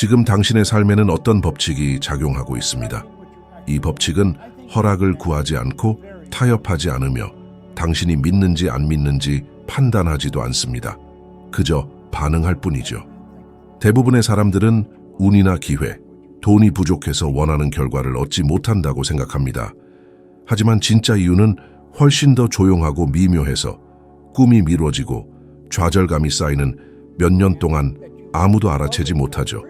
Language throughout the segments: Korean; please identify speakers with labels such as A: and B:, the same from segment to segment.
A: 지금 당신의 삶에는 어떤 법칙이 작용하고 있습니다. 이 법칙은 허락을 구하지 않고 타협하지 않으며 당신이 믿는지 안 믿는지 판단하지도 않습니다. 그저 반응할 뿐이죠. 대부분의 사람들은 운이나 기회, 돈이 부족해서 원하는 결과를 얻지 못한다고 생각합니다. 하지만 진짜 이유는 훨씬 더 조용하고 미묘해서 꿈이 미뤄지고 좌절감이 쌓이는 몇 년 동안 아무도 알아채지 못하죠.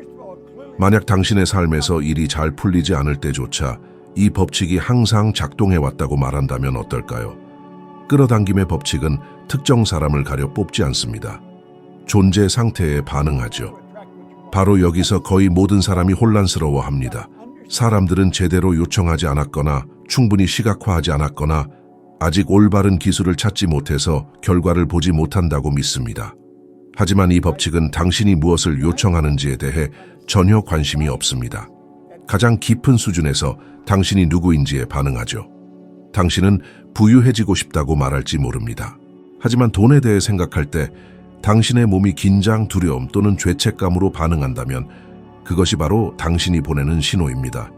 A: 만약 당신의 삶에서 일이 잘 풀리지 않을 때조차 이 법칙이 항상 작동해왔다고 말한다면 어떨까요? 끌어당김의 법칙은 특정 사람을 가려 뽑지 않습니다. 존재 상태에 반응하죠. 바로 여기서 거의 모든 사람이 혼란스러워합니다. 사람들은 제대로 요청하지 않았거나 충분히 시각화하지 않았거나 아직 올바른 기술을 찾지 못해서 결과를 보지 못한다고 믿습니다. 하지만 이 법칙은 당신이 무엇을 요청하는지에 대해 전혀 관심이 없습니다. 가장 깊은 수준에서 당신이 누구인지에 반응하죠. 당신은 부유해지고 싶다고 말할지 모릅니다. 하지만 돈에 대해 생각할 때 당신의 몸이 긴장, 두려움 또는 죄책감으로 반응한다면 그것이 바로 당신이 보내는 신호입니다.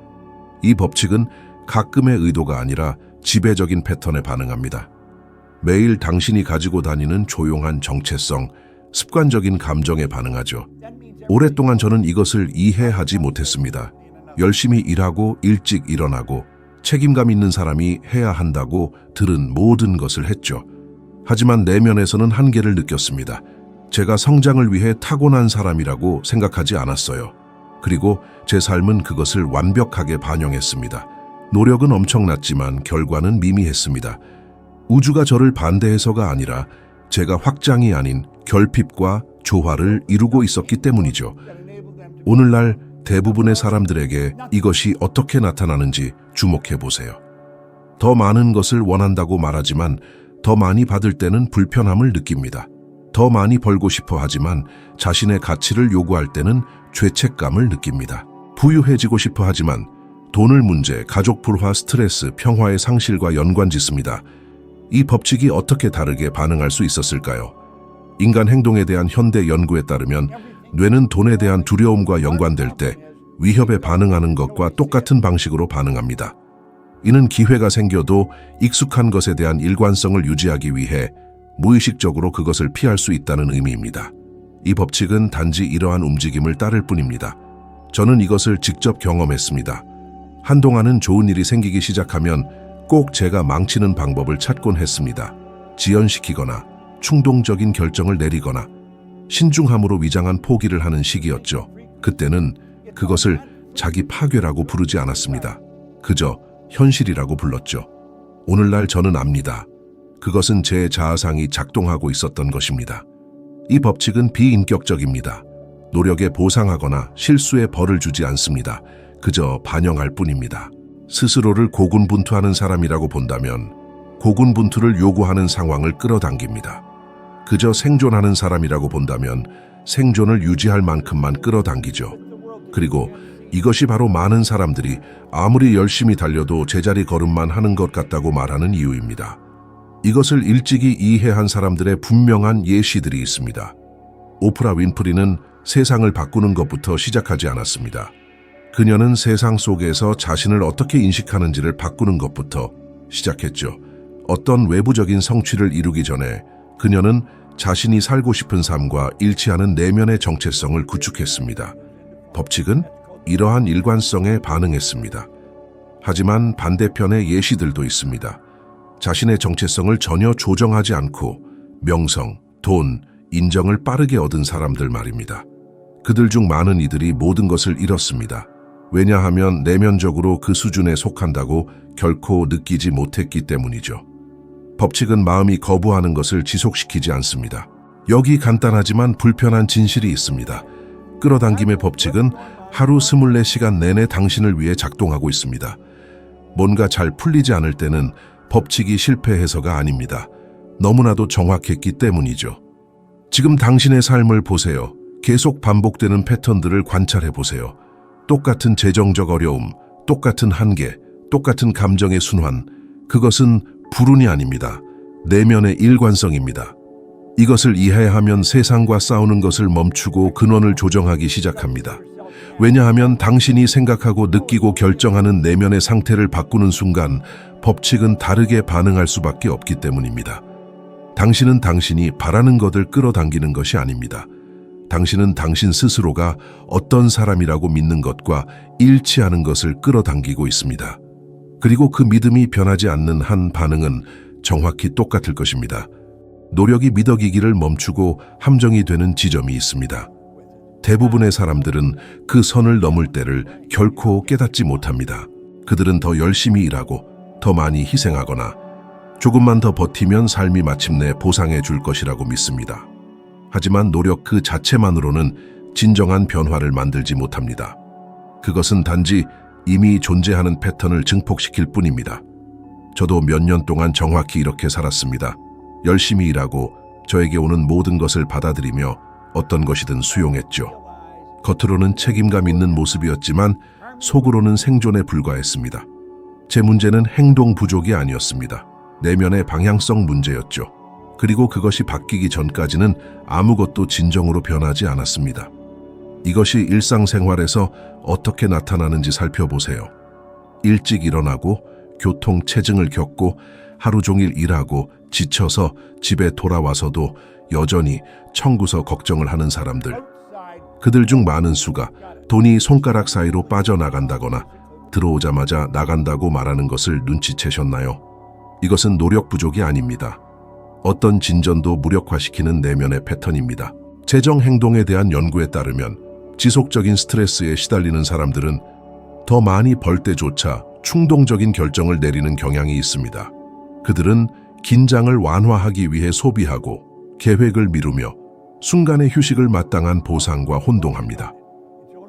A: 이 법칙은 가끔의 의도가 아니라 지배적인 패턴에 반응합니다. 매일 당신이 가지고 다니는 조용한 정체성, 습관적인 감정에 반응하죠. 오랫동안 저는 이것을 이해하지 못했습니다. 열심히 일하고 일찍 일어나고 책임감 있는 사람이 해야 한다고 들은 모든 것을 했죠. 하지만 내면에서는 한계를 느꼈습니다. 제가 성장을 위해 타고난 사람이라고 생각하지 않았어요. 그리고 제 삶은 그것을 완벽하게 반영했습니다. 노력은 엄청났지만 결과는 미미했습니다. 우주가 저를 반대해서가 아니라 제가 확장이 아닌 결핍과 조화를 이루고 있었기 때문이죠. 오늘날 대부분의 사람들에게 이것이 어떻게 나타나는지 주목해 보세요. 더 많은 것을 원한다고 말하지만 더 많이 받을 때는 불편함을 느낍니다. 더 많이 벌고 싶어 하지만 자신의 가치를 요구할 때는 죄책감을 느낍니다. 부유해지고 싶어 하지만 돈을 문제, 가족 불화, 스트레스, 평화의 상실과 연관짓습니다. 이 법칙이 어떻게 다르게 반응할 수 있었을까요? 인간 행동에 대한 현대 연구에 따르면 뇌는 돈에 대한 두려움과 연관될 때 위협에 반응하는 것과 똑같은 방식으로 반응합니다. 이는 기회가 생겨도 익숙한 것에 대한 일관성을 유지하기 위해 무의식적으로 그것을 피할 수 있다는 의미입니다. 이 법칙은 단지 이러한 움직임을 따를 뿐입니다. 저는 이것을 직접 경험했습니다. 한동안은 좋은 일이 생기기 시작하면 꼭 제가 망치는 방법을 찾곤 했습니다. 지연시키거나 충동적인 결정을 내리거나 신중함으로 위장한 포기를 하는 시기였죠. 그때는 그것을 자기 파괴라고 부르지 않았습니다. 그저 현실이라고 불렀죠. 오늘날 저는 압니다. 그것은 제 자아상이 작동하고 있었던 것입니다. 이 법칙은 비인격적입니다. 노력에 보상하거나 실수에 벌을 주지 않습니다. 그저 반영할 뿐입니다. 스스로를 고군분투하는 사람이라고 본다면 고군분투를 요구하는 상황을 끌어당깁니다. 그저 생존하는 사람이라고 본다면 생존을 유지할 만큼만 끌어당기죠. 그리고 이것이 바로 많은 사람들이 아무리 열심히 달려도 제자리 걸음만 하는 것 같다고 말하는 이유입니다. 이것을 일찍이 이해한 사람들의 분명한 예시들이 있습니다. 오프라 윈프리는 세상을 바꾸는 것부터 시작하지 않았습니다. 그녀는 세상 속에서 자신을 어떻게 인식하는지를 바꾸는 것부터 시작했죠. 어떤 외부적인 성취를 이루기 전에 그녀는 자신이 살고 싶은 삶과 일치하는 내면의 정체성을 구축했습니다. 법칙은 이러한 일관성에 반응했습니다. 하지만 반대편의 예시들도 있습니다. 자신의 정체성을 전혀 조정하지 않고 명성, 돈, 인정을 빠르게 얻은 사람들 말입니다. 그들 중 많은 이들이 모든 것을 잃었습니다. 왜냐하면 내면적으로 그 수준에 속한다고 결코 느끼지 못했기 때문이죠. 법칙은 마음이 거부하는 것을 지속시키지 않습니다. 여기 간단하지만 불편한 진실이 있습니다. 끌어당김의 법칙은 하루 24시간 내내 당신을 위해 작동하고 있습니다. 뭔가 잘 풀리지 않을 때는 법칙이 실패해서가 아닙니다. 너무나도 정확했기 때문이죠. 지금 당신의 삶을 보세요. 계속 반복되는 패턴들을 관찰해 보세요. 똑같은 재정적 어려움, 똑같은 한계, 똑같은 감정의 순환, 그것은 불운이 아닙니다. 내면의 일관성입니다. 이것을 이해하면 세상과 싸우는 것을 멈추고 근원을 조정하기 시작합니다. 왜냐하면 당신이 생각하고 느끼고 결정하는 내면의 상태를 바꾸는 순간 법칙은 다르게 반응할 수밖에 없기 때문입니다. 당신은 당신이 바라는 것을 끌어당기는 것이 아닙니다. 당신은 당신 스스로가 어떤 사람이라고 믿는 것과 일치하는 것을 끌어당기고 있습니다. 그리고 그 믿음이 변하지 않는 한 반응은 정확히 똑같을 것입니다. 노력이 미덕이기를 멈추고 함정이 되는 지점이 있습니다. 대부분의 사람들은 그 선을 넘을 때를 결코 깨닫지 못합니다. 그들은 더 열심히 일하고 더 많이 희생하거나 조금만 더 버티면 삶이 마침내 보상해 줄 것이라고 믿습니다. 하지만 노력 그 자체만으로는 진정한 변화를 만들지 못합니다. 그것은 단지 이미 존재하는 패턴을 증폭시킬 뿐입니다. 저도 몇 년 동안 정확히 이렇게 살았습니다. 열심히 일하고 저에게 오는 모든 것을 받아들이며 어떤 것이든 수용했죠. 겉으로는 책임감 있는 모습이었지만 속으로는 생존에 불과했습니다. 제 문제는 행동 부족이 아니었습니다. 내면의 방향성 문제였죠. 그리고 그것이 바뀌기 전까지는 아무것도 진정으로 변하지 않았습니다. 이것이 일상생활에서 어떻게 나타나는지 살펴보세요. 일찍 일어나고 교통체증을 겪고 하루 종일 일하고 지쳐서 집에 돌아와서도 여전히 청구서 걱정을 하는 사람들. 그들 중 많은 수가 돈이 손가락 사이로 빠져나간다거나 들어오자마자 나간다고 말하는 것을 눈치채셨나요? 이것은 노력 부족이 아닙니다. 어떤 진전도 무력화시키는 내면의 패턴입니다. 재정 행동에 대한 연구에 따르면 지속적인 스트레스에 시달리는 사람들은 더 많이 벌 때조차 충동적인 결정을 내리는 경향이 있습니다. 그들은 긴장을 완화하기 위해 소비하고 계획을 미루며 순간의 휴식을 마땅한 보상과 혼동합니다.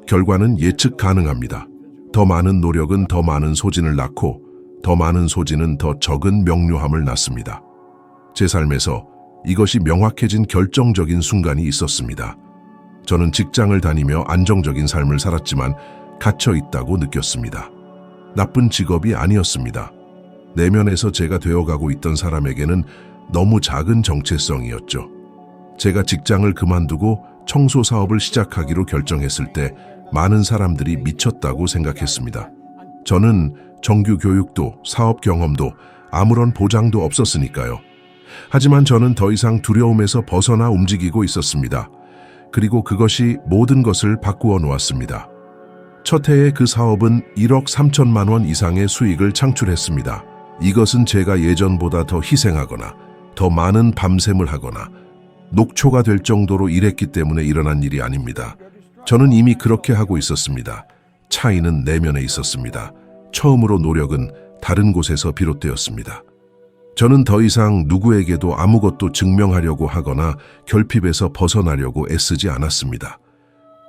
A: 결과는 예측 가능합니다. 더 많은 노력은 더 많은 소진을 낳고 더 많은 소진은 더 적은 명료함을 낳습니다. 제 삶에서 이것이 명확해진 결정적인 순간이 있었습니다. 저는 직장을 다니며 안정적인 삶을 살았지만 갇혀 있다고 느꼈습니다. 나쁜 직업이 아니었습니다. 내면에서 제가 되어가고 있던 사람에게는 너무 작은 정체성이었죠. 제가 직장을 그만두고 청소 사업을 시작하기로 결정했을 때 많은 사람들이 미쳤다고 생각했습니다. 저는 정규 교육도 사업 경험도 아무런 보장도 없었으니까요. 하지만 저는 더 이상 두려움에서 벗어나 움직이고 있었습니다. 그리고 그것이 모든 것을 바꾸어 놓았습니다. 첫 해에 그 사업은 1억 3천만 원 이상의 수익을 창출했습니다. 이것은 제가 예전보다 더 희생하거나 더 많은 밤샘을 하거나 녹초가 될 정도로 일했기 때문에 일어난 일이 아닙니다. 저는 이미 그렇게 하고 있었습니다. 차이는 내면에 있었습니다. 처음으로 노력은 다른 곳에서 비롯되었습니다. 저는 더 이상 누구에게도 아무것도 증명하려고 하거나 결핍에서 벗어나려고 애쓰지 않았습니다.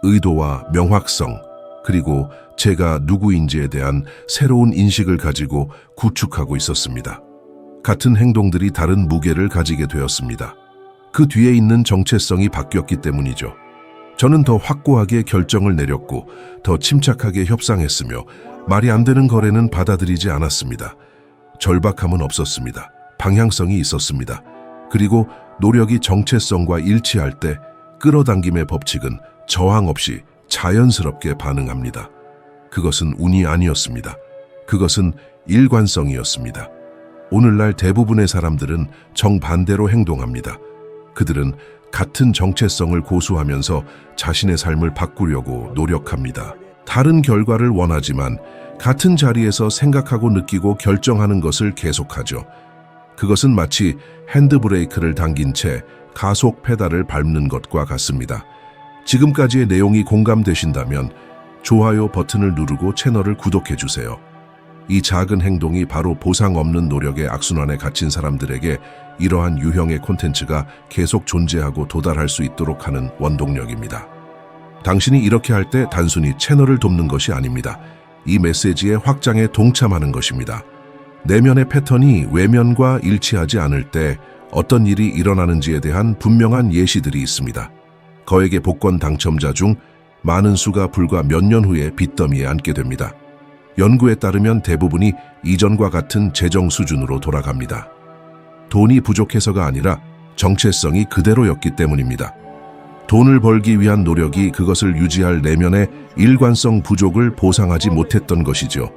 A: 의도와 명확성, 그리고 제가 누구인지에 대한 새로운 인식을 가지고 구축하고 있었습니다. 같은 행동들이 다른 무게를 가지게 되었습니다. 그 뒤에 있는 정체성이 바뀌었기 때문이죠. 저는 더 확고하게 결정을 내렸고 더 침착하게 협상했으며 말이 안 되는 거래는 받아들이지 않았습니다. 절박함은 없었습니다. 방향성이 있었습니다. 그리고 노력이 정체성과 일치할 때 끌어당김의 법칙은 저항 없이 자연스럽게 반응합니다. 그것은 운이 아니었습니다. 그것은 일관성이었습니다. 오늘날 대부분의 사람들은 정반대로 행동합니다. 그들은 같은 정체성을 고수하면서 자신의 삶을 바꾸려고 노력합니다. 다른 결과를 원하지만 같은 자리에서 생각하고 느끼고 결정하는 것을 계속하죠. 그것은 마치 핸드브레이크를 당긴 채 가속 페달을 밟는 것과 같습니다. 지금까지의 내용이 공감되신다면 좋아요 버튼을 누르고 채널을 구독해주세요. 이 작은 행동이 바로 보상 없는 노력의 악순환에 갇힌 사람들에게 이러한 유형의 콘텐츠가 계속 존재하고 도달할 수 있도록 하는 원동력입니다. 당신이 이렇게 할 때 단순히 채널을 돕는 것이 아닙니다. 이 메시지의 확장에 동참하는 것입니다. 내면의 패턴이 외면과 일치하지 않을 때 어떤 일이 일어나는지에 대한 분명한 예시들이 있습니다. 거액의 복권 당첨자 중 많은 수가 불과 몇 년 후에 빚더미에 앉게 됩니다. 연구에 따르면 대부분이 이전과 같은 재정 수준으로 돌아갑니다. 돈이 부족해서가 아니라 정체성이 그대로였기 때문입니다. 돈을 벌기 위한 노력이 그것을 유지할 내면의 일관성 부족을 보상하지 못했던 것이죠.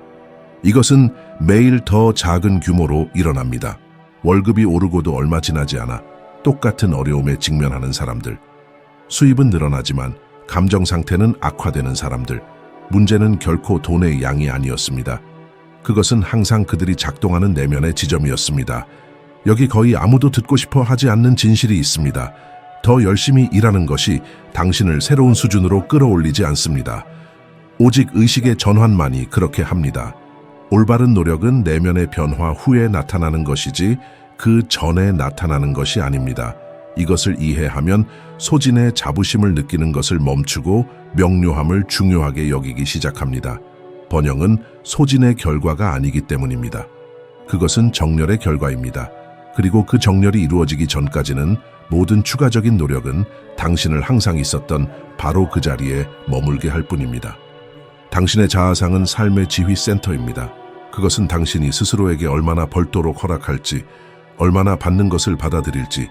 A: 이것은 매일 더 작은 규모로 일어납니다. 월급이 오르고도 얼마 지나지 않아 똑같은 어려움에 직면하는 사람들. 수입은 늘어나지만 감정 상태는 악화되는 사람들. 문제는 결코 돈의 양이 아니었습니다. 그것은 항상 그들이 작동하는 내면의 지점이었습니다. 여기 거의 아무도 듣고 싶어 하지 않는 진실이 있습니다. 더 열심히 일하는 것이 당신을 새로운 수준으로 끌어올리지 않습니다. 오직 의식의 전환만이 그렇게 합니다. 올바른 노력은 내면의 변화 후에 나타나는 것이지 그 전에 나타나는 것이 아닙니다. 이것을 이해하면 소진의 자부심을 느끼는 것을 멈추고 명료함을 중요하게 여기기 시작합니다. 번영은 소진의 결과가 아니기 때문입니다. 그것은 정렬의 결과입니다. 그리고 그 정렬이 이루어지기 전까지는 모든 추가적인 노력은 당신을 항상 있었던 바로 그 자리에 머물게 할 뿐입니다. 당신의 자아상은 삶의 지휘 센터입니다. 그것은 당신이 스스로에게 얼마나 벌도록 허락할지, 얼마나 받는 것을 받아들일지,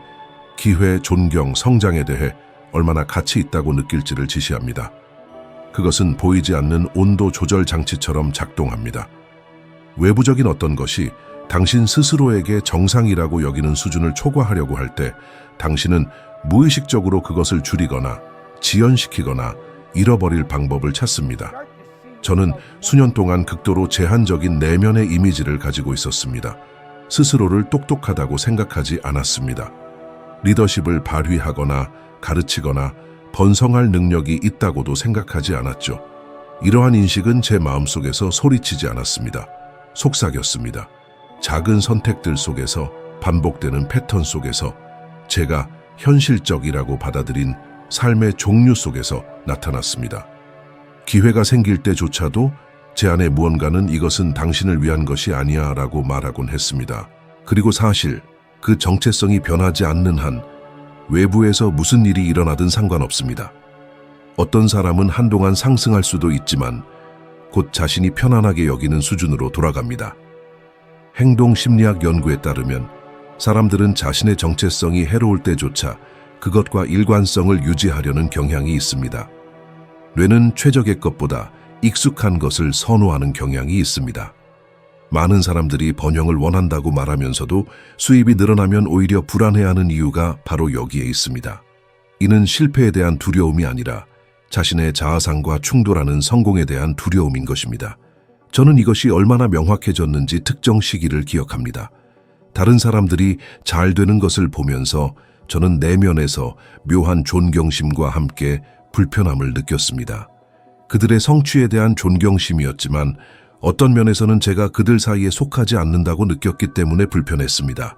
A: 기회, 존경, 성장에 대해 얼마나 가치 있다고 느낄지를 지시합니다. 그것은 보이지 않는 온도 조절 장치처럼 작동합니다. 외부적인 어떤 것이 당신 스스로에게 정상이라고 여기는 수준을 초과하려고 할 때 당신은 무의식적으로 그것을 줄이거나 지연시키거나 잃어버릴 방법을 찾습니다. 저는 수년 동안 극도로 제한적인 내면의 이미지를 가지고 있었습니다. 스스로를 똑똑하다고 생각하지 않았습니다. 리더십을 발휘하거나 가르치거나 번성할 능력이 있다고도 생각하지 않았죠. 이러한 인식은 제 마음속에서 소리치지 않았습니다. 속삭였습니다. 작은 선택들 속에서, 반복되는 패턴 속에서, 제가 현실적이라고 받아들인 삶의 종류 속에서 나타났습니다. 기회가 생길 때조차도 제 안에 무언가는 이것은 당신을 위한 것이 아니야 라고 말하곤 했습니다. 그리고 사실 그 정체성이 변하지 않는 한 외부에서 무슨 일이 일어나든 상관없습니다. 어떤 사람은 한동안 상승할 수도 있지만 곧 자신이 편안하게 여기는 수준으로 돌아갑니다. 행동 심리학 연구에 따르면 사람들은 자신의 정체성이 해로울 때조차 그것과 일관성을 유지하려는 경향이 있습니다. 뇌는 최적의 것보다 익숙한 것을 선호하는 경향이 있습니다. 많은 사람들이 번영을 원한다고 말하면서도 수입이 늘어나면 오히려 불안해하는 이유가 바로 여기에 있습니다. 이는 실패에 대한 두려움이 아니라 자신의 자아상과 충돌하는 성공에 대한 두려움인 것입니다. 저는 이것이 얼마나 명확해졌는지 특정 시기를 기억합니다. 다른 사람들이 잘 되는 것을 보면서 저는 내면에서 묘한 존경심과 함께 불편함을 느꼈습니다. 그들의 성취에 대한 존경심이었지만 어떤 면에서는 제가 그들 사이에 속하지 않는다고 느꼈기 때문에 불편했습니다.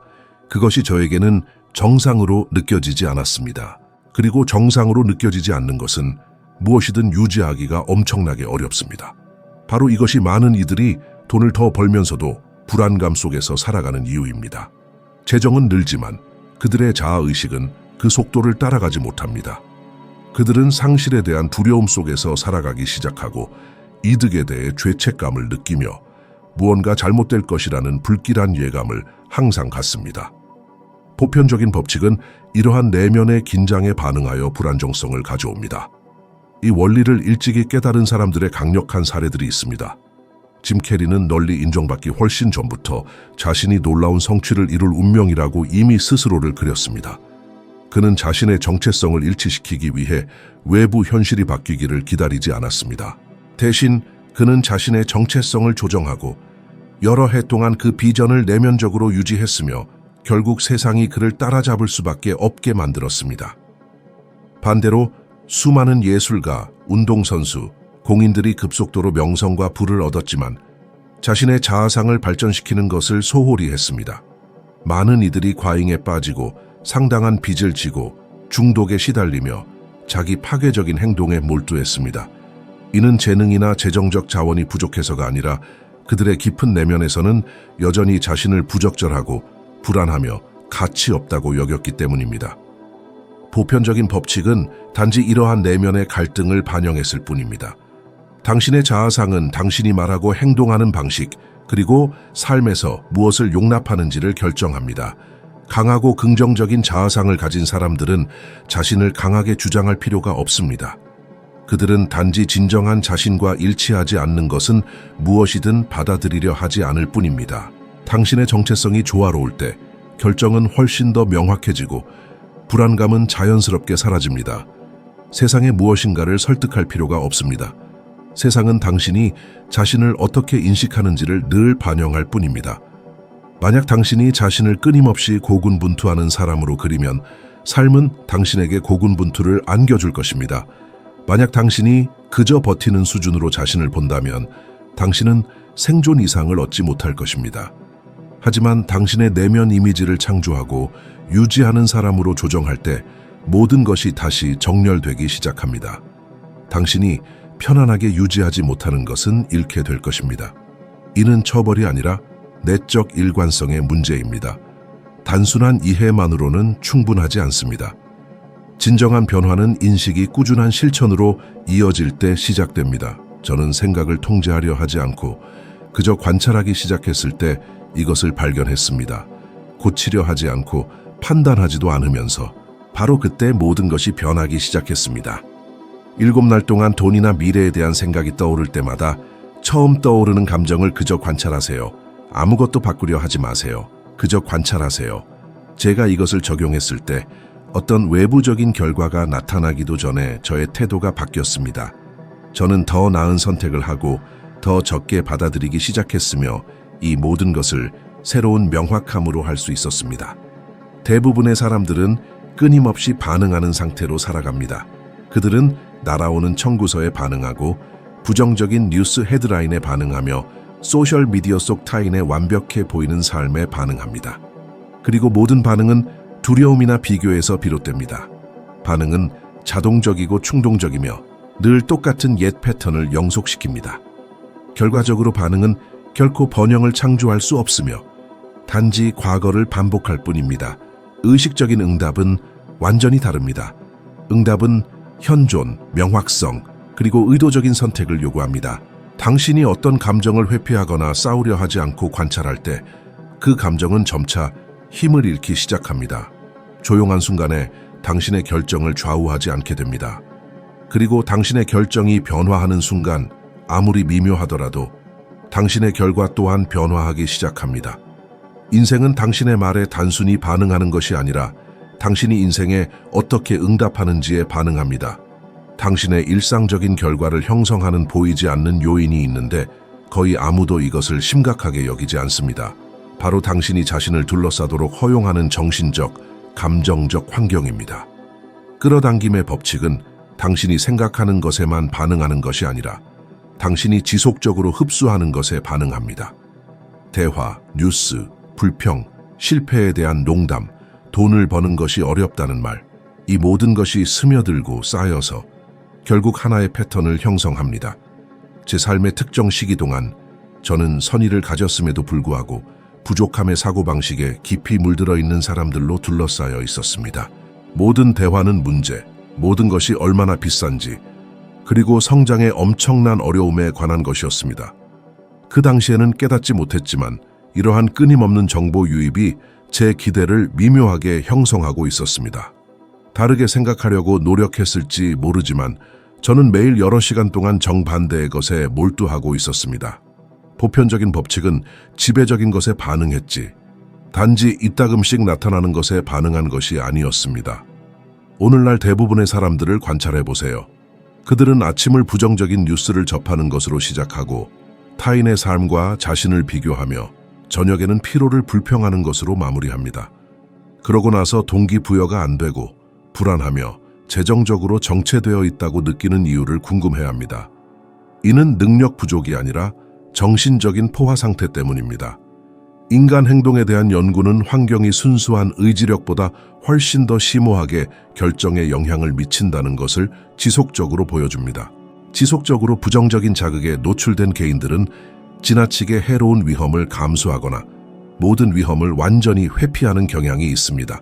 A: 그것이 저에게는 정상으로 느껴지지 않았습니다. 그리고 정상으로 느껴지지 않는 것은 무엇이든 유지하기가 엄청나게 어렵습니다. 바로 이것이 많은 이들이 돈을 더 벌면서도 불안감 속에서 살아가는 이유입니다. 재정은 늘지만 그들의 자아의식은 그 속도를 따라가지 못합니다. 그들은 상실에 대한 두려움 속에서 살아가기 시작하고 이득에 대해 죄책감을 느끼며 무언가 잘못될 것이라는 불길한 예감을 항상 갖습니다. 보편적인 법칙은 이러한 내면의 긴장에 반응하여 불안정성을 가져옵니다. 이 원리를 일찍이 깨달은 사람들의 강력한 사례들이 있습니다. 짐 캐리는 널리 인정받기 훨씬 전부터 자신이 놀라운 성취를 이룰 운명이라고 이미 스스로를 그렸습니다. 그는 자신의 정체성을 일치시키기 위해 외부 현실이 바뀌기를 기다리지 않았습니다. 대신 그는 자신의 정체성을 조정하고 여러 해 동안 그 비전을 내면적으로 유지했으며 결국 세상이 그를 따라잡을 수밖에 없게 만들었습니다. 반대로 수많은 예술가, 운동선수, 공인들이 급속도로 명성과 부를 얻었지만 자신의 자아상을 발전시키는 것을 소홀히 했습니다. 많은 이들이 과잉에 빠지고 상당한 빚을 지고 중독에 시달리며 자기 파괴적인 행동에 몰두했습니다. 이는 재능이나 재정적 자원이 부족해서가 아니라 그들의 깊은 내면에서는 여전히 자신을 부적절하고 불안하며 가치 없다고 여겼기 때문입니다. 보편적인 법칙은 단지 이러한 내면의 갈등을 반영했을 뿐입니다. 당신의 자아상은 당신이 말하고 행동하는 방식, 그리고 삶에서 무엇을 용납하는지를 결정합니다. 강하고 긍정적인 자아상을 가진 사람들은 자신을 강하게 주장할 필요가 없습니다. 그들은 단지 진정한 자신과 일치하지 않는 것은 무엇이든 받아들이려 하지 않을 뿐입니다. 당신의 정체성이 조화로울 때 결정은 훨씬 더 명확해지고 불안감은 자연스럽게 사라집니다. 세상에 무엇인가를 설득할 필요가 없습니다. 세상은 당신이 자신을 어떻게 인식하는지를 늘 반영할 뿐입니다. 만약 당신이 자신을 끊임없이 고군분투하는 사람으로 그리면 삶은 당신에게 고군분투를 안겨줄 것입니다. 만약 당신이 그저 버티는 수준으로 자신을 본다면 당신은 생존 이상을 얻지 못할 것입니다. 하지만 당신의 내면 이미지를 창조하고 유지하는 사람으로 조정할 때 모든 것이 다시 정렬되기 시작합니다. 당신이 편안하게 유지하지 못하는 것은 잃게 될 것입니다. 이는 처벌이 아니라 내적 일관성의 문제입니다. 단순한 이해만으로는 충분하지 않습니다. 진정한 변화는 인식이 꾸준한 실천으로 이어질 때 시작됩니다. 저는 생각을 통제하려 하지 않고 그저 관찰하기 시작했을 때 이것을 발견했습니다. 고치려 하지 않고 판단하지도 않으면서 바로 그때 모든 것이 변하기 시작했습니다. 7날 동안 돈이나 미래에 대한 생각이 떠오를 때마다 처음 떠오르는 감정을 그저 관찰하세요. 아무것도 바꾸려 하지 마세요. 그저 관찰하세요. 제가 이것을 적용했을 때 어떤 외부적인 결과가 나타나기도 전에 저의 태도가 바뀌었습니다. 저는 더 나은 선택을 하고 더 적게 받아들이기 시작했으며 이 모든 것을 새로운 명확함으로 할 수 있었습니다. 대부분의 사람들은 끊임없이 반응하는 상태로 살아갑니다. 그들은 날아오는 청구서에 반응하고 부정적인 뉴스 헤드라인에 반응하며 소셜미디어 속 타인의 완벽해 보이는 삶에 반응합니다. 그리고 모든 반응은 두려움이나 비교에서 비롯됩니다. 반응은 자동적이고 충동적이며 늘 똑같은 옛 패턴을 영속시킵니다. 결과적으로 반응은 결코 번영을 창조할 수 없으며 단지 과거를 반복할 뿐입니다. 의식적인 응답은 완전히 다릅니다. 응답은 현존, 명확성, 그리고 의도적인 선택을 요구합니다. 당신이 어떤 감정을 회피하거나 싸우려 하지 않고 관찰할 때 그 감정은 점차 힘을 잃기 시작합니다. 조용한 순간에 당신의 결정을 좌우하지 않게 됩니다. 그리고 당신의 결정이 변화하는 순간 아무리 미묘하더라도 당신의 결과 또한 변화하기 시작합니다. 인생은 당신의 말에 단순히 반응하는 것이 아니라 당신이 인생에 어떻게 응답하는지에 반응합니다. 당신의 일상적인 결과를 형성하는 보이지 않는 요인이 있는데 거의 아무도 이것을 심각하게 여기지 않습니다. 바로 당신이 자신을 둘러싸도록 허용하는 정신적, 감정적 환경입니다. 끌어당김의 법칙은 당신이 생각하는 것에만 반응하는 것이 아니라 당신이 지속적으로 흡수하는 것에 반응합니다. 대화, 뉴스, 불평, 실패에 대한 농담, 돈을 버는 것이 어렵다는 말, 이 모든 것이 스며들고 쌓여서 결국 하나의 패턴을 형성합니다. 제 삶의 특정 시기 동안 저는 선의를 가졌음에도 불구하고 부족함의 사고방식에 깊이 물들어 있는 사람들로 둘러싸여 있었습니다. 모든 대화는 문제, 모든 것이 얼마나 비싼지, 그리고 성장의 엄청난 어려움에 관한 것이었습니다. 그 당시에는 깨닫지 못했지만 이러한 끊임없는 정보 유입이 제 기대를 미묘하게 형성하고 있었습니다. 다르게 생각하려고 노력했을지 모르지만 저는 매일 여러 시간 동안 정반대의 것에 몰두하고 있었습니다. 보편적인 법칙은 지배적인 것에 반응했지, 단지 이따금씩 나타나는 것에 반응한 것이 아니었습니다. 오늘날 대부분의 사람들을 관찰해보세요. 그들은 아침을 부정적인 뉴스를 접하는 것으로 시작하고 타인의 삶과 자신을 비교하며 저녁에는 피로를 불평하는 것으로 마무리합니다. 그러고 나서 동기부여가 안 되고 불안하며 재정적으로 정체되어 있다고 느끼는 이유를 궁금해합니다. 이는 능력 부족이 아니라 정신적인 포화 상태 때문입니다. 인간 행동에 대한 연구는 환경이 순수한 의지력보다 훨씬 더 심오하게 결정에 영향을 미친다는 것을 지속적으로 보여줍니다. 지속적으로 부정적인 자극에 노출된 개인들은 지나치게 해로운 위험을 감수하거나 모든 위험을 완전히 회피하는 경향이 있습니다.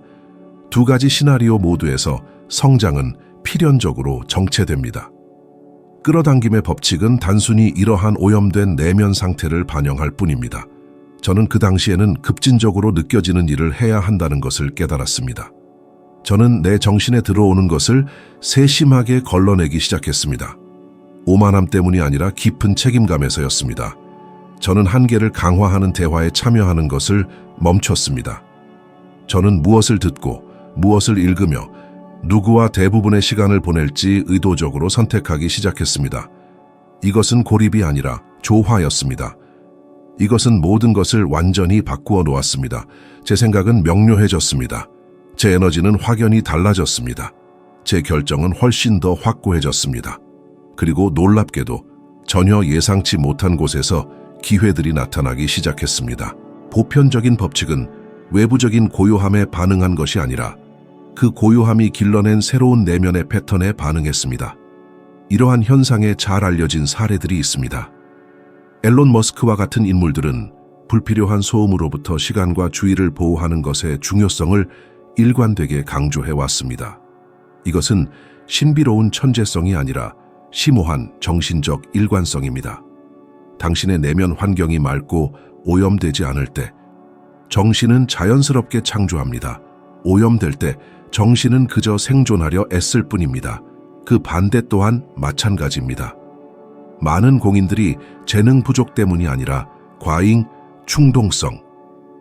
A: 두 가지 시나리오 모두에서 성장은 필연적으로 정체됩니다. 끌어당김의 법칙은 단순히 이러한 오염된 내면 상태를 반영할 뿐입니다. 저는 그 당시에는 급진적으로 느껴지는 일을 해야 한다는 것을 깨달았습니다. 저는 내 정신에 들어오는 것을 세심하게 걸러내기 시작했습니다. 오만함 때문이 아니라 깊은 책임감에서였습니다. 저는 한계를 강화하는 대화에 참여하는 것을 멈췄습니다. 저는 무엇을 듣고 무엇을 읽으며 누구와 대부분의 시간을 보낼지 의도적으로 선택하기 시작했습니다. 이것은 고립이 아니라 조화였습니다. 이것은 모든 것을 완전히 바꾸어 놓았습니다. 제 생각은 명료해졌습니다. 제 에너지는 확연히 달라졌습니다. 제 결정은 훨씬 더 확고해졌습니다. 그리고 놀랍게도 전혀 예상치 못한 곳에서 기회들이 나타나기 시작했습니다. 보편적인 법칙은 외부적인 고요함에 반응한 것이 아니라 그 고요함이 길러낸 새로운 내면의 패턴에 반응했습니다. 이러한 현상에 잘 알려진 사례들이 있습니다. 앨런 머스크와 같은 인물들은 불필요한 소음으로부터 시간과 주의를 보호하는 것의 중요성을 일관되게 강조해 왔습니다. 이것은 신비로운 천재성이 아니라 심오한 정신적 일관성입니다. 당신의 내면 환경이 맑고 오염되지 않을 때 정신은 자연스럽게 창조합니다. 오염될 때 정신은 그저 생존하려 애쓸 뿐입니다. 그 반대 또한 마찬가지입니다. 많은 공인들이 재능 부족 때문이 아니라 과잉, 충동성,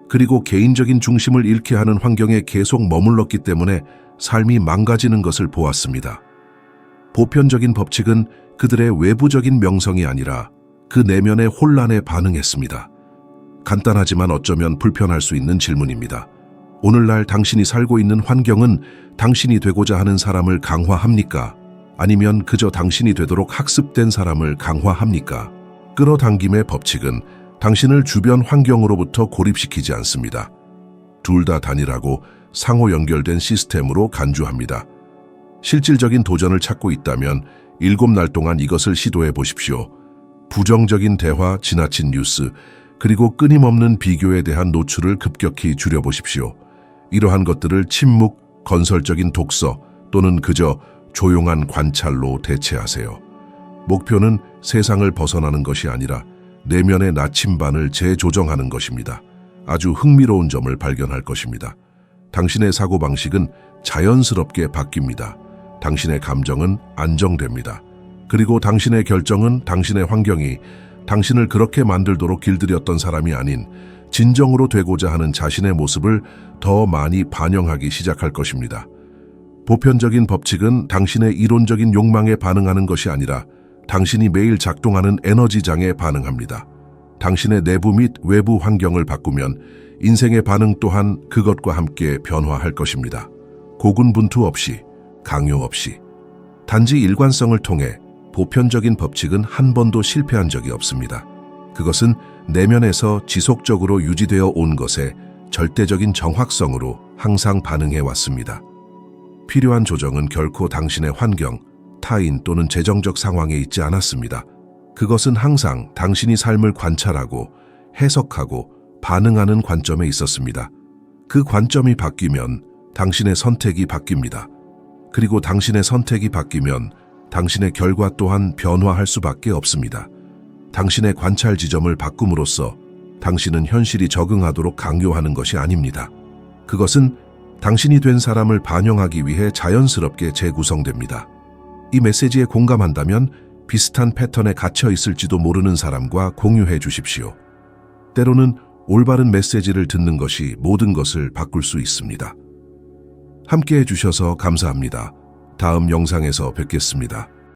A: 그리고 개인적인 중심을 잃게 하는 환경에 계속 머물렀기 때문에 삶이 망가지는 것을 보았습니다. 보편적인 법칙은 그들의 외부적인 명성이 아니라 그 내면의 혼란에 반응했습니다. 간단하지만 어쩌면 불편할 수 있는 질문입니다. 오늘날 당신이 살고 있는 환경은 당신이 되고자 하는 사람을 강화합니까? 아니면 그저 당신이 되도록 학습된 사람을 강화합니까? 끌어당김의 법칙은 당신을 주변 환경으로부터 고립시키지 않습니다. 둘 다 단일하고 상호 연결된 시스템으로 간주합니다. 실질적인 도전을 찾고 있다면 7날 동안 이것을 시도해 보십시오. 부정적인 대화, 지나친 뉴스, 그리고 끊임없는 비교에 대한 노출을 급격히 줄여보십시오. 이러한 것들을 침묵, 건설적인 독서 또는 그저 조용한 관찰로 대체하세요. 목표는 세상을 벗어나는 것이 아니라 내면의 나침반을 재조정하는 것입니다. 아주 흥미로운 점을 발견할 것입니다. 당신의 사고방식은 자연스럽게 바뀝니다. 당신의 감정은 안정됩니다. 그리고 당신의 결정은 당신의 환경이 당신을 그렇게 만들도록 길들였던 사람이 아닌 진정으로 되고자 하는 자신의 모습을 더 많이 반영하기 시작할 것입니다. 보편적인 법칙은 당신의 이론적인 욕망에 반응하는 것이 아니라 당신이 매일 작동하는 에너지장에 반응합니다. 당신의 내부 및 외부 환경을 바꾸면 인생의 반응 또한 그것과 함께 변화할 것입니다. 고군분투 없이, 강요 없이. 단지 일관성을 통해 보편적인 법칙은 한 번도 실패한 적이 없습니다. 그것은 내면에서 지속적으로 유지되어 온 것에 절대적인 정확성으로 항상 반응해 왔습니다. 필요한 조정은 결코 당신의 환경, 타인 또는 재정적 상황에 있지 않았습니다. 그것은 항상 당신이 삶을 관찰하고 해석하고 반응하는 관점에 있었습니다. 그 관점이 바뀌면 당신의 선택이 바뀝니다. 그리고 당신의 선택이 바뀌면 당신의 결과 또한 변화할 수밖에 없습니다. 당신의 관찰 지점을 바꿈으로써 당신은 현실이 적응하도록 강요하는 것이 아닙니다. 그것은 당신이 된 사람을 반영하기 위해 자연스럽게 재구성됩니다. 이 메시지에 공감한다면 비슷한 패턴에 갇혀 있을지도 모르는 사람과 공유해 주십시오. 때로는 올바른 메시지를 듣는 것이 모든 것을 바꿀 수 있습니다. 함께 해주셔서 감사합니다. 다음 영상에서 뵙겠습니다.